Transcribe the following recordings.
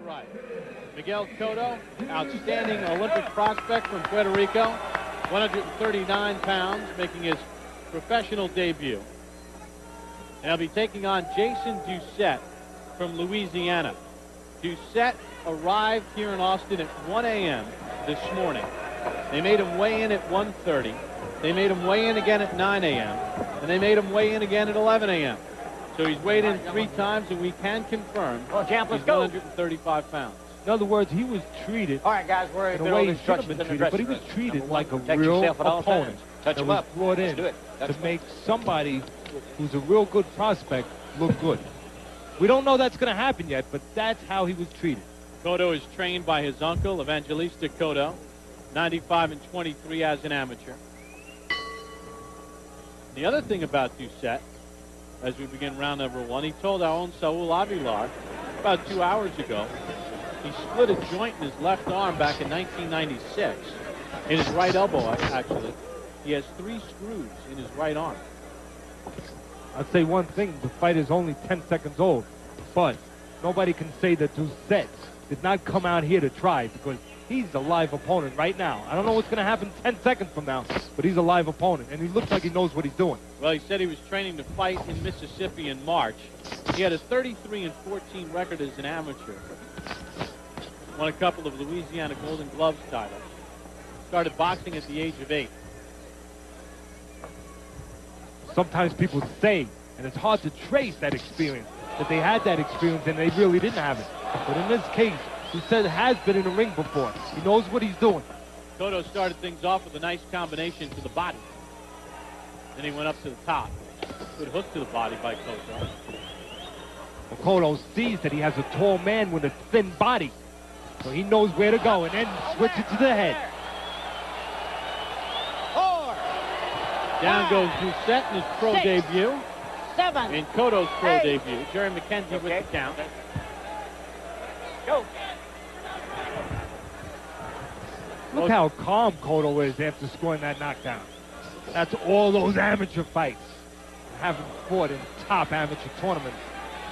right. Miguel Cotto, outstanding Olympic prospect from Puerto Rico, 139 pounds, making his professional debut. And he'll be taking on Jason Doucette from Louisiana. Doucette arrived here in Austin at 1 a.m. this morning. They made him weigh in at 1:30. They made him weigh in again at 9 a.m. And they made him weigh in again at 11 a.m. So he's weighed in 3 times, and we can confirm he's 135 pounds. In other words, he was treated. All right, guys, we're in a way he should have been treated, but he was treated like a real opponent that was brought in to make somebody who's a real good prospect look good. We don't know that's going to happen yet, but that's how he was treated. Cotto is trained by his uncle, Evangelista Cotto, 95 and 23 as an amateur. The other thing about Doucette, as we begin round number 1, he told our own Saul Avilar about 2 hours ago he split a joint in his left arm back in 1996, in his right elbow, actually. He has 3 screws in his right arm. I'd say one thing, the fight is only 10 seconds old, but nobody can say that Doucette did not come out here to try, because he's a live opponent right now. I don't know what's going to happen 10 seconds from now, but he's a live opponent, and he looks like he knows what he's doing. Well, he said he was training to fight in Mississippi in March. He had a 33 and 14 record as an amateur. Won a couple of Louisiana Golden Gloves titles. Started boxing at the age of 8. Sometimes people say, and it's hard to trace that experience, that they had that experience and they really didn't have it. But in this case, Doucette has been in the ring before. He knows what he's doing. Cotto started things off with a nice combination to the body. Then he went up to the top. Good hook to the body by Cotto. Well, Cotto sees that he has a tall man with a thin body, so he knows where to go, and then switch it to the head. Down goes Doucette in his pro debut. 7. In Cotto's pro 8. debut. Jerry McKenzie with the count. Go. Look how calm Cotto is after scoring that knockdown. That's all those amateur fights. Haven't fought in top amateur tournaments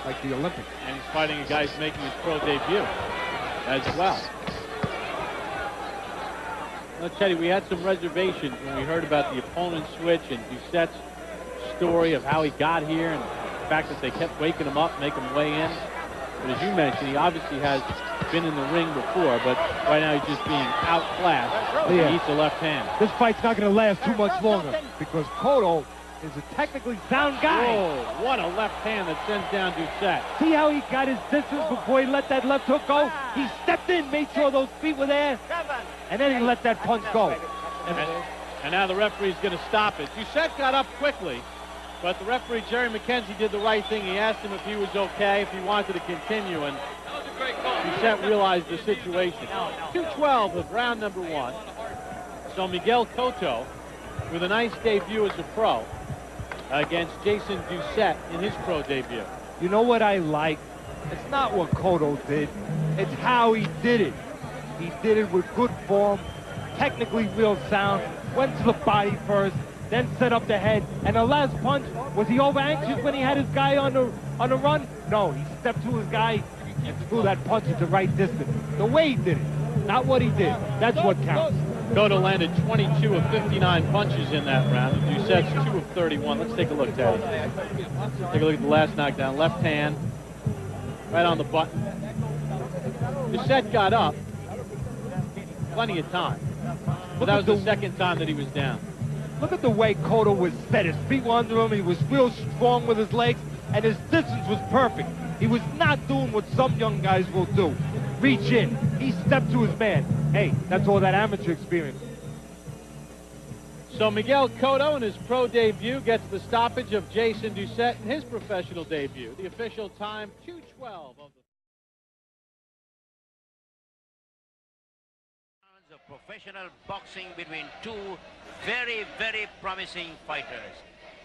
like the Olympics. And he's fighting a guy who's making his pro debut as well. Now, Teddy, we had some reservations when we heard about the opponent switch and Doucette's story of how he got here and the fact that they kept waking him up, making him weigh in. But as you mentioned, he obviously has been in the ring before, but right now he's just being outclassed. Yeah. He eats a left hand. This fight's not going to last too much longer because Cotto is a technically sound guy. Whoa, what a left hand that sends down Doucette. See how he got his distance before he let that left hook go? He stepped in, made sure those feet were there, and then he let that punch go. And now the referee's going to stop it. Doucette got up quickly, but the referee, Jerry McKenzie, did the right thing. He asked him if he was okay, if he wanted to continue, and Doucette realized the situation. 2:12 of round number 1. So Miguel Cotto with a nice debut as a pro against Jason Doucette in his pro debut. You know what I like? It's not what Cotto did. It's how he did it. He did it with good form, technically real sound, went to the body first, then set up the head. And the last punch, was he over anxious when he had his guy on the run? No, he stepped to his guy and threw that punch at the right distance. The way he did it, not what he did. That's what counts. Cotto landed 22 of 59 punches in that round. Doucette's 2 of 31. Let's take a look, Teddy. Take a look at the last knockdown. Left hand, right on the button. Doucette got up. Plenty of time. But that was the second time that he was down. Look at the way Cotto was set. His feet were under him. He was real strong with his legs, and his distance was perfect. He was not doing what some young guys will do. Reach in. He stepped to his man. Hey, that's all that amateur experience. So Miguel Cotto in his pro debut gets the stoppage of Jason Doucette in his professional debut. The official time, 2:12 of the of professional boxing between two very, very promising fighters.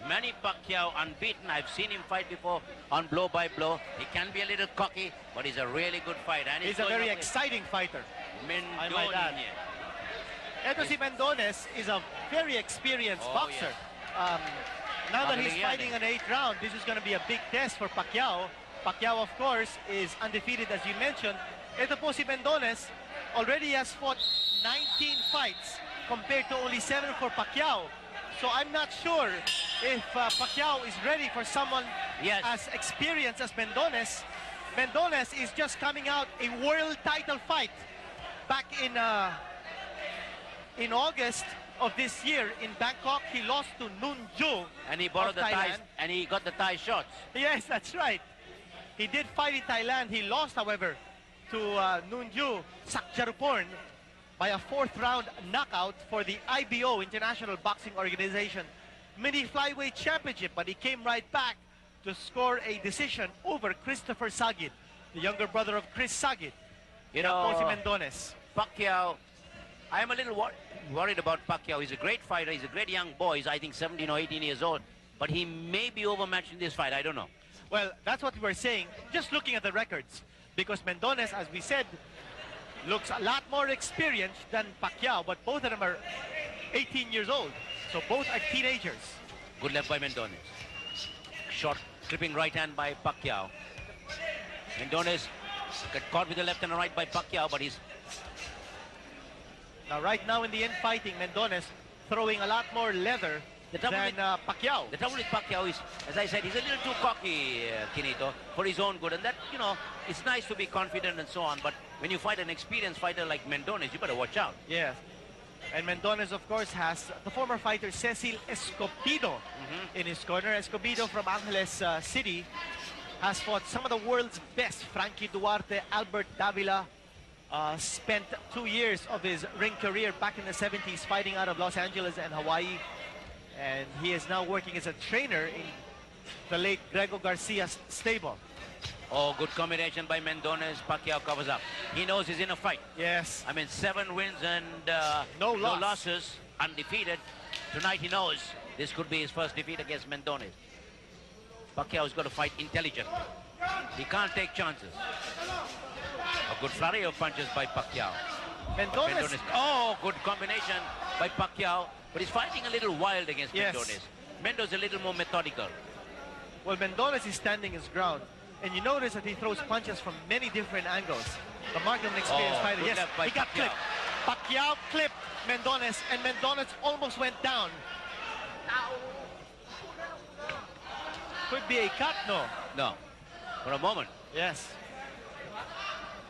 Manny Pacquiao, unbeaten. I've seen him fight before on blow by blow. He can be a little cocky, but he's a really good fighter. And he's a very exciting fighter. Mendoza. Eto si Mendoza is a very experienced boxer. Yes. Now that he's fighting an 8th round, this is going to be a big test for Pacquiao. Pacquiao, of course, is undefeated, as you mentioned. Ito po si Mendones, already has fought 19 fights compared to only 7 for Pacquiao. So I'm not sure if Pacquiao is ready for someone as experienced as Mendones. Mendones is just coming out a world title fight back in August of this year in Bangkok. He lost to Noon Ju, and he borrowed the ties, and he got the Thai shots. Yes, that's right. He did fight in Thailand. He lost, however, to Noon Ju Sakjaruporn by a 4th round knockout for the IBO, International Boxing Organization, Mini Flyweight Championship, but he came right back to score a decision over Christopher Sagid, the younger brother of Chris Sagid. You know, Mendones. Pacquiao, I'm a little worried about Pacquiao. He's a great fighter. He's a great young boy. He's, I think, 17 or 18 years old. But he may be overmatched in this fight. I don't know. Well, that's what we were saying, just looking at the records. Because Mendones, as we said, looks a lot more experienced than Pacquiao, but both of them are 18 years old. So both are teenagers. Good left by Mendones. Short, clipping right hand by Pacquiao. Mendones got caught with the left and right by Pacquiao, but he's... Now, right now in the end fighting, Mendones throwing a lot more leather than Pacquiao. The trouble with Pacquiao is, as I said, he's a little too cocky, Kinito, for his own good. And that, you know, it's nice to be confident and so on, but when you fight an experienced fighter like Mendones, you better watch out. Yes. And Mendones, of course, has the former fighter Cecil Escobedo in his corner. Escobedo from Angeles City has fought some of the world's best. Frankie Duarte, Albert Davila, spent 2 years of his ring career back in the 70s fighting out of Los Angeles and Hawaii. And he is now working as a trainer in the late Grego Garcia's stable. Oh, good combination by Mendones. Pacquiao covers up. He knows he's in a fight. Yes. I mean, 7 wins and no losses, undefeated. Tonight he knows this could be his first defeat against Mendones. Pacquiao's got to fight intelligent. He can't take chances. A good flurry of punches by Pacquiao. Mendones. Oh, good combination by Pacquiao. But he's fighting a little wild against Mendones. Mendones a little more methodical. Well, Mendones is standing his ground. And you notice that he throws punches from many different angles. The mark of an experienced fighter. Yes, he got clipped. Pacquiao clipped Mendones, and Mendones almost went down. Could be a cut, no? No. For a moment. Yes.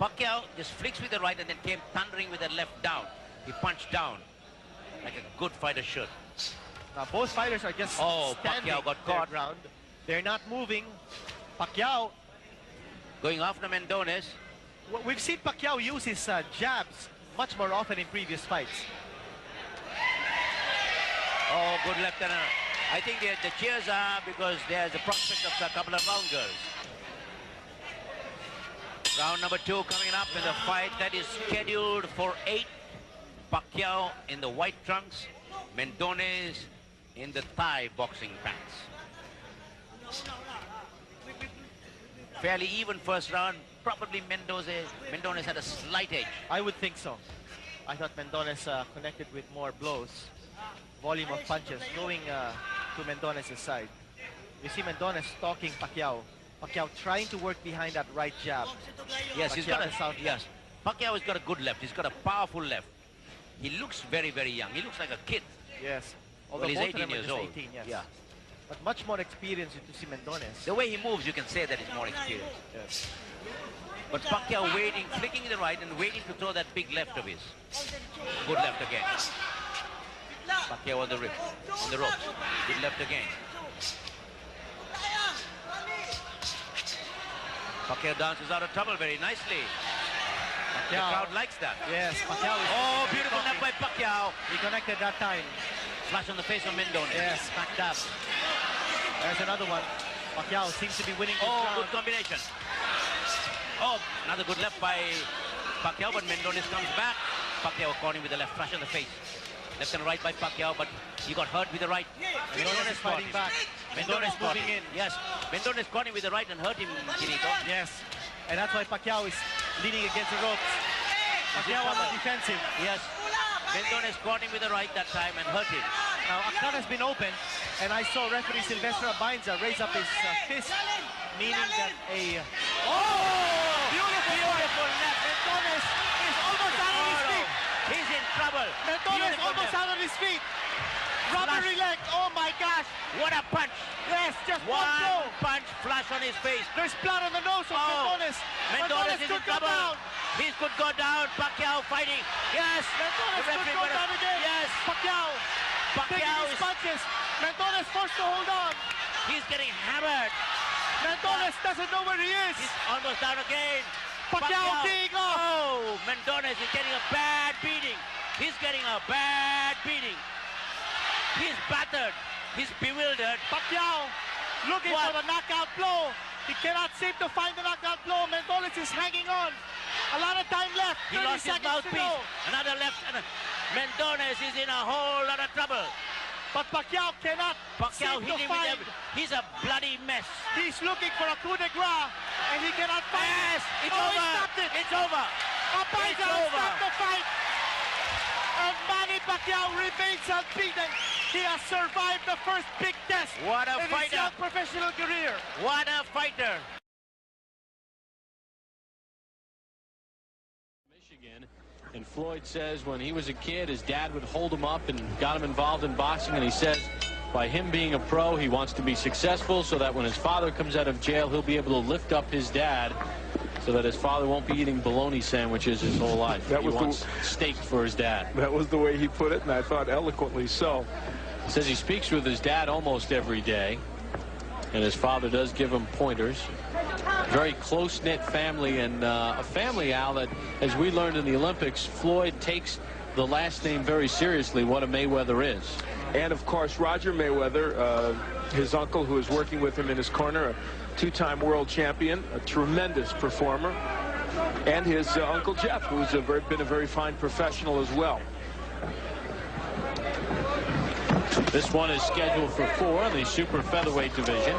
Pacquiao just flicks with the right and then came thundering with the left down. He punched down like a good fighter should. Now both fighters are just standing Pacquiao got caught. their ground. They're not moving. Pacquiao going after Mendones. We've seen Pacquiao use his jabs much more often in previous fights. Oh, good left hand. I think the cheers are because there's a prospect of a couple of round girls. Round number 2 coming up in the fight that is scheduled for 8. Pacquiao in the white trunks, Mendones in the Thai boxing pants. Fairly even first round. Probably Mendones had a slight edge. I would think so. I thought Mendones connected with more blows. Volume of punches going to Mendones' side. You see Mendones stalking Pacquiao. Pacquiao trying to work behind that right jab. Yes, he's got a yes. Pacquiao has got a good left. He's got a powerful left. He looks very, very young. He looks like a kid. Yes. Although well, he's both 18 years old. 18, yes. Yeah. But much more experience to see Mendones. The way he moves, you can say that he's more experienced. Yes. But Pacquiao waiting, flicking the right and waiting to throw that big left of his. Good left again. Pacquiao on the ropes. Good left again. Pacquiao dances out of trouble very nicely. The crowd likes that. Yes, Pacquiao is beautiful left by Pacquiao. He connected that time. Flash on the face of Mendones. Yes, backed up. There's another one. Pacquiao seems to be winning this round. Good combination. Oh, another good left by Pacquiao, but Mendones comes back. Pacquiao caught him with the left, flash on the face. Left and right by Pacquiao, but he got hurt with the right. Mendones fighting back. Mendones moving in. Yes, Mendones caught him with the right and hurt him, Kinito. Yes, and that's why Pacquiao is leaning against the ropes. Pacquiao on the defensive. Yes, Mendones caught him with the right that time and hurt him. Now, a cut has been opened, and I saw referee Silvestre Abainza raise up his fist meaning that a beautiful left. Mendones is almost out of his feet. He's in trouble. Mendones Beautiful almost left. out of his feet. Rubbery leg. Oh my gosh. What a punch. Yes, just one blow. One punch flash on his face. There's blood on the nose of Mendones. Mendones is in could go trouble. down. He could go down. Pacquiao fighting. Yes. Mendones could go down again. Yes. Pacquiao taking his punches. Mendones forced to hold on. He's getting hammered. Mendones doesn't know where he is. He's almost down again. Pacquiao teeing off. Oh, Mendones is getting a bad beating. He's getting a bad beating. He's battered. He's bewildered. Pacquiao looking for the knockout blow. He cannot seem to find the knockout blow. Mendones is hanging on. A lot of time left. He lost his mouthpiece. Another left. Mendones is in a whole lot of trouble. But Pacquiao cannot Pacquiao seem to hitting find. with he's a bloody mess. He's looking for a coup de grace, and he cannot find Yes, it. it's He over. stopped it. It's over. It's over. stopped the fight. And Manny Pacquiao remains unbeaten. He has survived the first big test What a in his fighter. young professional career. What a fighter. Michigan. And Floyd says when he was a kid, his dad would hold him up and got him involved in boxing. And he says by him being a pro, he wants to be successful so that when his father comes out of jail, he'll be able to lift up his dad so that his father won't be eating bologna sandwiches his whole life. That he was wants steak for his dad. That was the way he put it, and I thought eloquently so. He says he speaks with his dad almost every day, and his father does give him pointers. Very close-knit family, and a family, Al, that, as we learned in the Olympics, Floyd takes the last name very seriously, what a Mayweather is. And, of course, Roger Mayweather, his uncle, who is working with him in his corner, a two-time world champion, a tremendous performer, and his Uncle Jeff, who's been a very fine professional as well. This one is scheduled for 4 in the super featherweight division.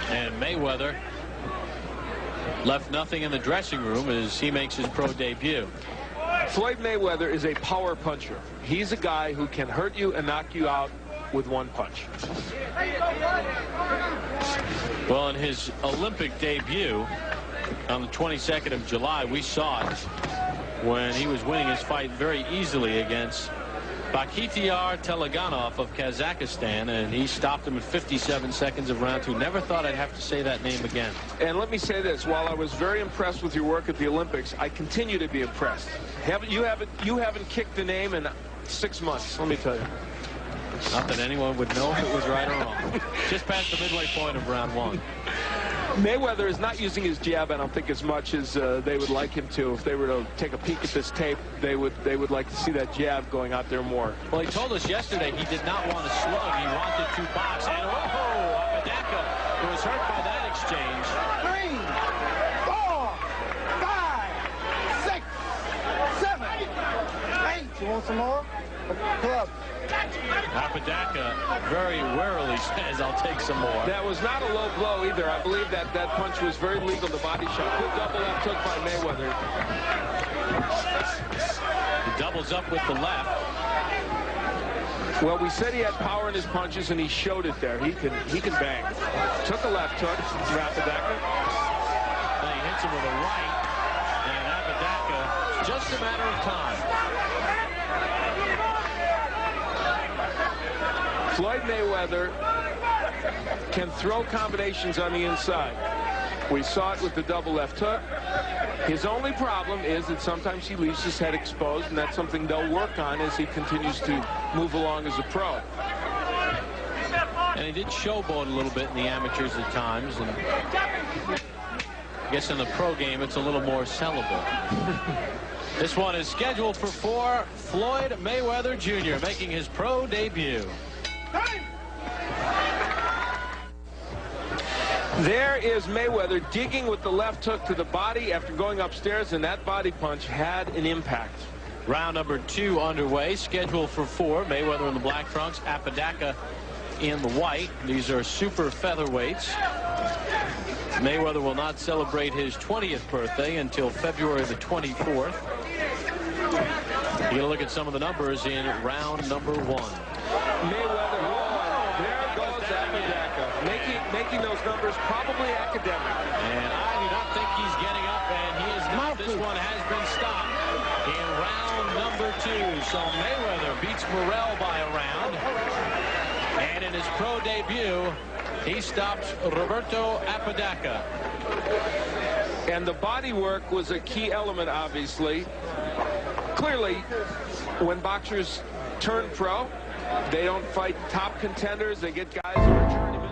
And Mayweather left nothing in the dressing room as he makes his pro debut. Floyd Mayweather is a power puncher. He's a guy who can hurt you and knock you out with one punch. Well, in his Olympic debut on the 22nd of July, we saw it when he was winning his fight very easily against Pacquiao Teleganov of Kazakhstan, and he stopped him in 57 seconds of round 2. Never thought I'd have to say that name again. And let me say this, while I was very impressed with your work at the Olympics, I continue to be impressed. You haven't kicked the name in 6 months, let me tell you. Not that anyone would know if it was right or wrong. Just past the midway point of round 1. Mayweather is not using his jab, I don't think, as much as they would like him to. If they were to take a peek at this tape, they would like to see that jab going out there more. Well, he told us yesterday he did not want to slug. He wanted to box. And Apadaka was hurt by that exchange. 3, 4, 5, 6, 7, 8. You want some more? Club. Apadaka very warily says, I'll take some more. That was not a low blow either. I believe that punch was very legal, the body shot. Good double left hook by Mayweather. He doubles up with the left. Well, we said he had power in his punches, and he showed it there. He can bang. Took a left hook from Apadaka. Then he hits him with a right, and Apadaka, it's just a matter of time. Floyd Mayweather can throw combinations on the inside. We saw it with the double left hook. His only problem is that sometimes he leaves his head exposed, and that's something they'll work on as he continues to move along as a pro. And he did showboat a little bit in the amateurs at times, and I guess in the pro game it's a little more sellable. This one is scheduled for 4. Floyd Mayweather Jr. making his pro debut. There is Mayweather digging with the left hook to the body after going upstairs, and that body punch had an impact. Round number 2 underway, scheduled for 4. Mayweather in the black trunks, Apadaka in the white. These are super featherweights. Mayweather will not celebrate his 20th birthday until February the 24th. You get a look at some of the numbers in round number 1. Mayweather, there goes Apadaka, making those numbers probably academic. And I do not think he's getting up, and he is not. This one has been stopped in round number 2. So Mayweather beats Morrell by a round. And in his pro debut, he stops Roberto Apodaca. And the body work was a key element, obviously. Clearly, when boxers turn pro, they don't fight top contenders. They get guys who are journeymen.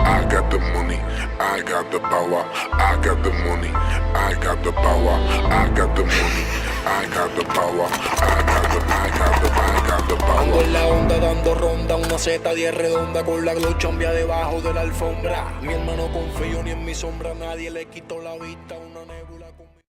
I got the money, I got the power, I got the money, I got the power, I got the money, I got the power, I got the power. Ando en la onda dando ronda, una Z10 redonda con la glow chambia debajo de la alfombra. Mi hermano confío ni en mi sombra, nadie le quitó la vista.